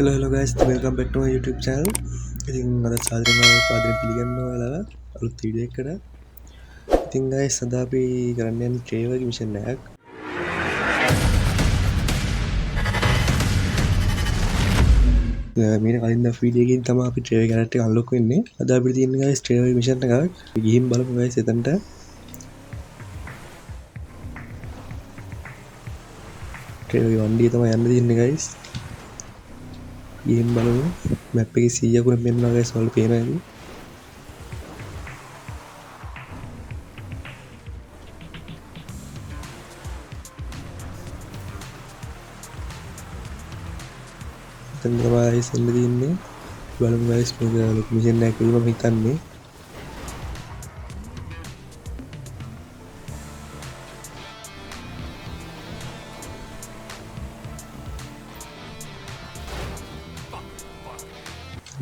Hello guys, welcome back to my YouTube channel. ඉතින් අද සාදරයෙන් ආදරයෙන් පිළිගන්නවා ඔයාලව අලුත් වීඩියෝ එකකට. ඉතින් guys අද අපි කරන්න යන්නේ ට්‍රේවර් ගේ මිෂන් එකක්. මීට කලින් ද වීඩියෝ එකකින් තමයි අපි ට්‍රේවර් කැරක්ටර් එක අන්ලොක් වෙන්නේ. අද අපිට තියෙන්නේ guys ට්‍රේවර් ගේ මිෂන් එකක්. අපි ගිහින් බලමු guys එතනට. ට්‍රේවර් ගේ වண்டிය තමයි යන්න තියෙන්නේ guys. ගිහින් බලමු මැප් එකේ 100 කුණ පෙන්නනවා guys ඔයාලට පේනවා ඇති. එතන තමයි ඉස්සෙල්ල තියෙන්නේ. බලමු guys මේක ලොකු මිෂන් එකක් කියලා මම හිතන්නේ.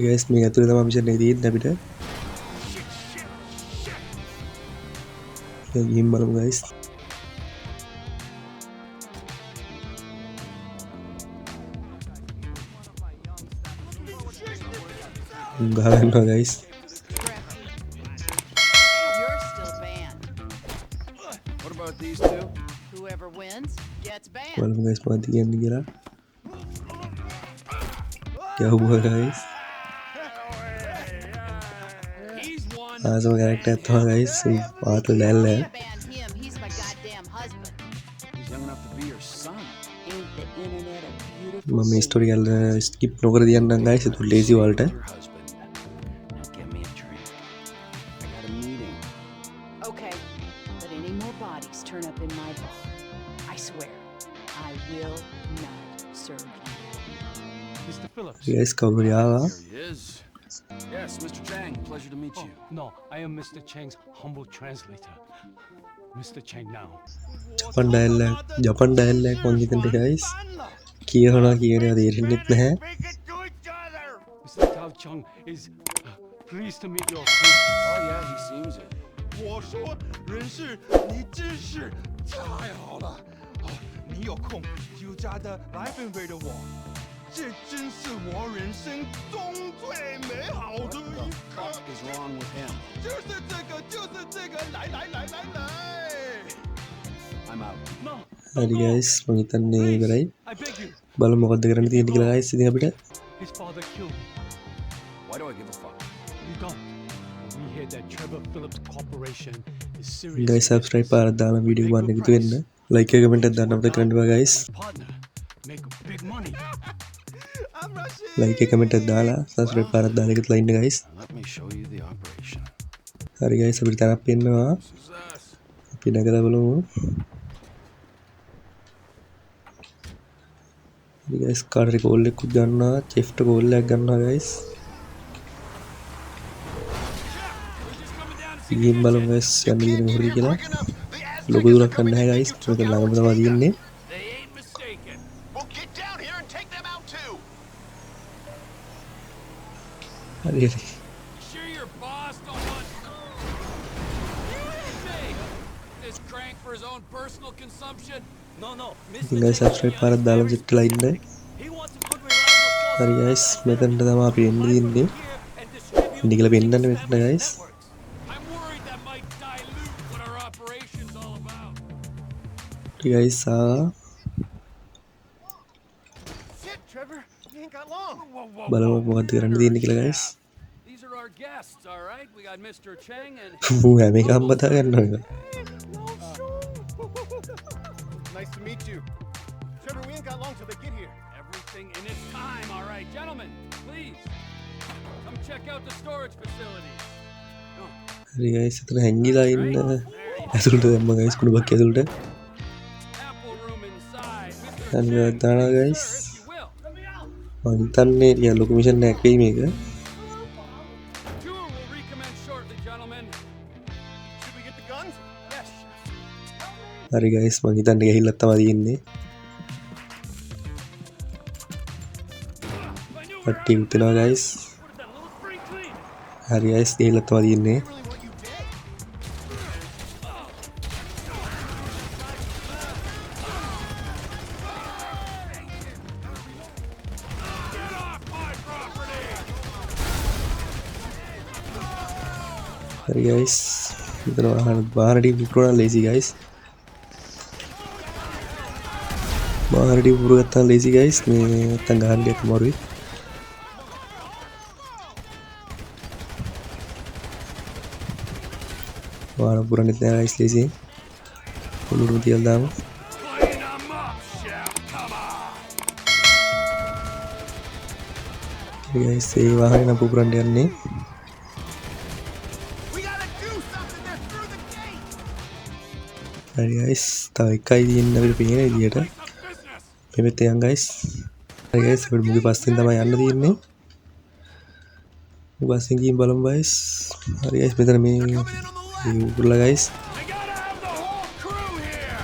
guys මේ ඇතුලේ තමයි මිෂන් එක තියෙන්නේ අපිට. ගිහින් බලමු guys. ගහනවා guys. You're still banned. What about these two? Whoever wins gets banned. බලමු guys මොකක්ද කියන්නේ කියලා. යවුවා guys. ආසම කැරක්ටර් එකක් තමයි guys. පාතල දැල්ල. Ban him. He's my goddamn husband. He's young enough to be your son. Ain't the internet a beautiful මම මේ story එක ස්කිප් නොකර තියන්නම් guys. ඒක ලේසි වලට. Your husband. Now get me a drink. I got a meeting. Okay, but any more bodies turn up in my bar, I swear, I will not serve you. Mr. Phillips. guys කවුරු ආවා? There he is. Yes, Mr. Chang. Pleasure to meet you. No, I am Mr. Chang's humble translator. Mr. Chang now. Japan dial එකක් මම හිතන්නේ guys. කියනවා කියනවා තේරෙන්නේ නැහැ. Mr. Tao Chung is pleased to meet your acquaintance. Oh yeah, he seems it. 我说人事，你真是太好了！哦，你有空就加的来分为的我，这真是我人生中最美好的 What 一 the 刻。 fuck is wrong with him? 就是这个，就是这个，来来来来来！ I'm out. No, හරි guys මම හිතන්නේ ඉවරයි. I beg you. බලමු මොකද්ද කරන්න තියෙන්නේ කියලා guys. ඉතින් අපිට His father killed him. Why do I give a fuck? You don't. We hear that Trevor Phillips Corporation is serious. guys subscribe පාරක් දාලා වීඩියෝ එක බලන්න එකතු වෙන්න. like එක comment එකක් දාන්න අපිට කරන්න බෑ guys. Partner, make big money. I'm rushing. like එක comment එකක් දාලා subscribe පාරක් දාලා එකතු වෙලා ඉන්න guys. Let me show you the operation. හරි guys අපිට තරක් පෙන්නවා. Success. අපි නැගලා බලමු. හරි guys කාටරි කෝල් එකක් ගන්නවා. chefට කෝල් එකක් ගන්නවා guys. ගිහින් බලමු guys යන්න දින මොකද කියලා. ලොකු දුරක් යන්න නැහැ guys. මේක ළඟම තමයි තියෙන්නේ. They ain't mistaken. Well, get down here and take them out too. හරි හරි. Sure your boss don't want this crank for his own personal consumption? No, no. ඉතින් guys subscribe පාරක් දාලා චෙක් කරලා ඉන්න. He wants a good reliable හරි guys මෙතනට තමයි අපි එන්න තියෙන්නේ. and distribute ඉන්න කියලා පෙන්නන්න මෙතන guys. I'm worried that might dilute what our operation's all about. හරි guys Shit, Trevor, you ain't got long. බලමු මොකද්ද කරන්න තියෙන්නේ කියලා guys. These are our guests, all right? We got Mr. Chang and මූ හැම එකම බතා ගන්නවා එක. Nice to meet you. Trevor, we ain't got long till they get here. everything in its time, all right? Gentlemen, please come check out the storage facilities. හරි guys එතන හැංගිලා ඉන්න ඇතුළට දැම්ම guys කුණුබක් ඇතුළට. Ample room inside. Mr. අනිත් Chang, දානවා guys. if you will. මම හිතන්නේ ටිකක් ලොකු මිෂන් එකක් වෙයි මේක. Tour will recommence shortly, gentlemen. Should we get the guns? Yes. හරි guys මම හිතන්නේ ගිහිල්ලා තමයි තියෙන්නේ. පට්ටි උතනවා guys. හරි guys ගිහිල්ලා තමයි තියෙන්නේ. Really what you did? හරි ගයිස් මෙතන වාහන ටික පුරවන්න ලේසි ගයිස් වාහන ටික පුරව ගත්තාම ලේසි ගයිස් මේ නැත්තම් ගහන්න ටිකක් අමාරුයි වාහන පුරන්නෙත් නෑ ගයිස් ලේසි උළුරු තියලා දාමු Clean them up, Chef. Come on. හරි ගයිස් ඒ වාහනේ නම් පුරන්න යන්නේ හරි ගයිස් තව එකයි තියෙන්නේ අපිට පේන විදියට මෙතෙත් යන් ගයිස් හරි ගයිස් අපිට මුගේ පස්සෙන් තමයි යන්න තියෙන්නේ මුගේ පස්සෙන් ගිහින් බලමු ගයිස් හරි ගයිස් මෙතන මේ උරුලා guys They gotta have the whole crew here.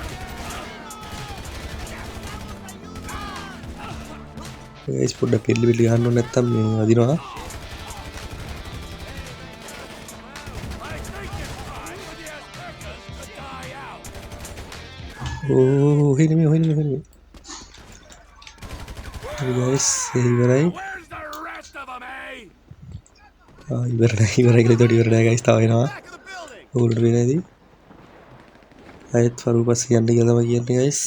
Guys පොඩ්ඩක් පිළි පිළි ගහන්න ඕනේ නැත්තම් මේ වදිනවා I think it's time for the Aztecas to die out. ඕ හරි ගයිස් ඉවරයි Where's the rest of them, eh? ඉවරයි කියලා ඉවරයි ගයිස් තව එනවා ඕකට වෙනදී ආයෙත් ෆරු පස්සේ යන්න කියලා තමයි කියන්නේ ගයිස්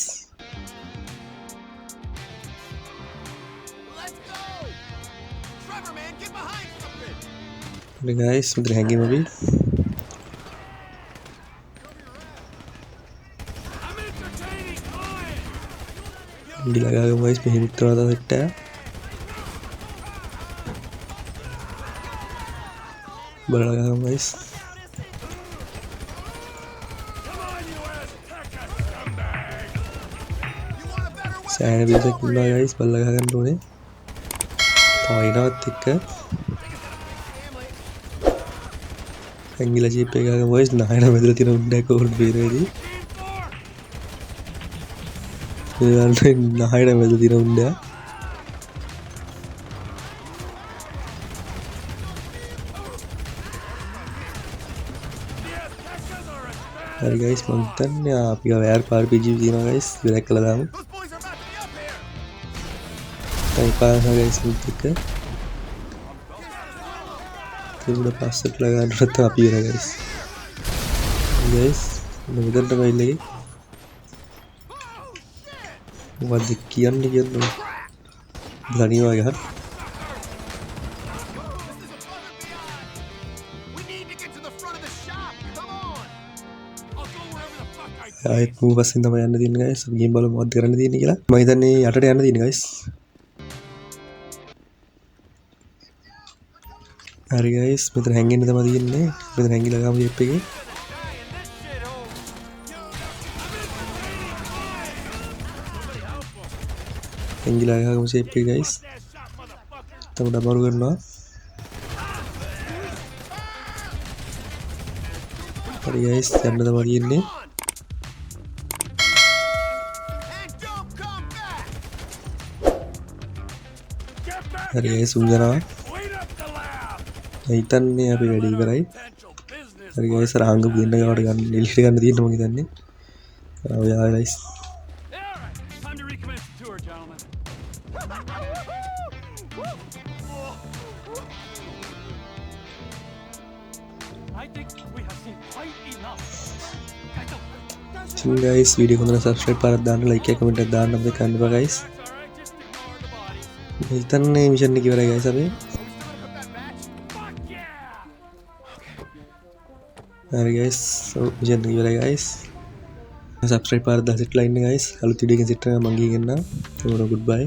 හරි ගයිස් මෙතන හැංගීම අපි I'm entertaining clients. ගිලා ගාගමු ගයිස් මෙහෙ විතරද සෙට් එක බලලා ගාගමු guys Come on, you Azteca scumbag. සෑහෙන පිටසක් ඉන්නවා ගයිස් බලලා ගහගන්න ඕනේ තව එනවත් එක්ක ඇංගිලා ජීප් එක ගාගමු ගයිස් නහයන මෙතන තියෙන උණ්ඩයක් ඕකට බේරෙදී නහයන මෙතන තියෙන උණ්ඩයක් හරි ගයිස් මම හිතන්නේ අපි ගාව ARP RPG තියෙනවා ගයිස් ඉවරක් කළා දාමු තව පාරක් ගයිස් මුත් එක්ක ඒක පස්සට ලගන්න නැත්නම් අපි ඉවර ගයිස් ගයිස් මෙතන තමයි ඉන්නේ මොකද්ද කියන්නේ කියන්නේ ධනියවා ගහන්න ආයෙත් මූ පස්සෙන් තමයි යන්න තියෙන්නේ ගයිස් අපි ගේම් බලමු මොකක්ද කරන්න තියෙන්නේ කියලා මම හිතන්නේ යටට යන්න තියෙන්නේ ගයිස් හරි ගයිස් මෙතන හැංගෙන්න තමයි තියෙන්නේ මෙතන හැංගිලා ගාමු ජීප් එකේ හැංගිලා ගාමු ජීප් එකේ ගයිස් තමයි දමරු කරනවා හරි ගයිස් යන්න තමයි තියෙන්නේ හරි guys උන්දනවා Clean up the lab. හිතන්නේ අපි වැඩි ඉවරයි Potential business. හරි ගයිස් රාංග දෙන්න ගාවට ගන්න එලිට ගන්න තියෙන මම හිතන්නේ ඔයා guys All right, time to recommence the tour, gentlemen. I think we have seen quite enough. ඉතින් ගයිස් වීඩියෝ එක හොඳට සබ්ස්ක්‍රයිබ් පාරක් දාන්න ලයික් එක කමෙන්ට් එකක් දාන්න අපිට කන්න එපා guys That's all right. Just ignore the bodies. හිතන්නේ මිෂන් එක ඉවරයි ගයිස් අපි Fuck yeah! හරි ගයිස් මිෂන් එක ඉවරයි ගයිස් සබ්ස්ක්‍රයිබ් පාරක් දාලා සෙට් ලයින් එක ගයිස් අලුත් වීඩියෝ එකකින් සෙට් වෙනවා මම ගිහින් එන්නම් ඒවන ගුඩ් බයි